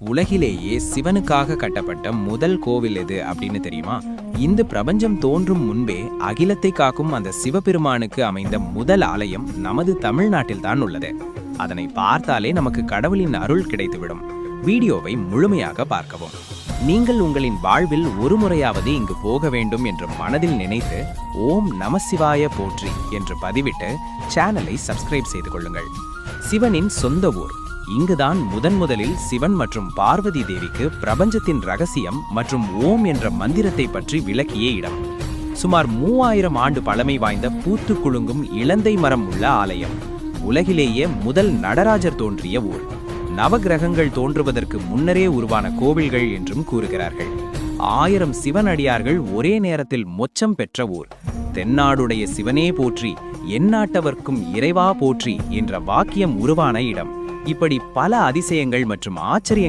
உலகிலேயே சிவனுக்காக கட்டப்பட்ட முதல் கோவில் எது அப்படின்னு தெரியுமா? இந்த பிரபஞ்சம் தோன்றும் முன்பே அகிலத்தை காக்கும் அந்த சிவபெருமானுக்கு அமைந்த முதல் ஆலயம் நமது தமிழ்நாட்டில் தான் உள்ளது. அதனை பார்த்தாலே நமக்கு கடவுளின் அருள் கிடைத்துவிடும். வீடியோவை முழுமையாக பார்க்கவும். நீங்கள் உங்களின் வாழ்வில் ஒரு முறையாவது இங்கு போக வேண்டும் என்று மனதில் நினைத்து ஓம் நமசிவாய போற்றி என்று பதிவிட்டு சேனலை சப்ஸ்கிரைப் செய்து கொள்ளுங்கள். சிவனின் சொந்த ஊர். இங்குதான் முதலில் சிவன் மற்றும் பார்வதி தேவிக்கு பிரபஞ்சத்தின் ரகசியம் மற்றும் ஓம் என்ற மந்திரத்தை பற்றி விளக்கிய இடம். சுமார் 3000 ஆண்டு பழமை வாய்ந்த பூத்து குலுங்கும் இலந்தை மரம் உள்ள ஆலயம். உலகிலேயே முதல் நடராஜர் தோன்றிய ஊர். நவகிரகங்கள் தோன்றுவதற்கு முன்னரே உருவான கோவில்கள் என்றும் கூறுகிறார்கள். 1000 சிவனடியார்கள் ஒரே நேரத்தில் மொச்சம் பெற்ற ஊர். தென்னாடுடைய சிவனே போற்றி, எந்நாட்டவர்க்கும் இறைவா போற்றி என்ற வாக்கியம் உருவான இடம். இப்படி பல அதிசயங்கள் மற்றும் ஆச்சரியங்கள்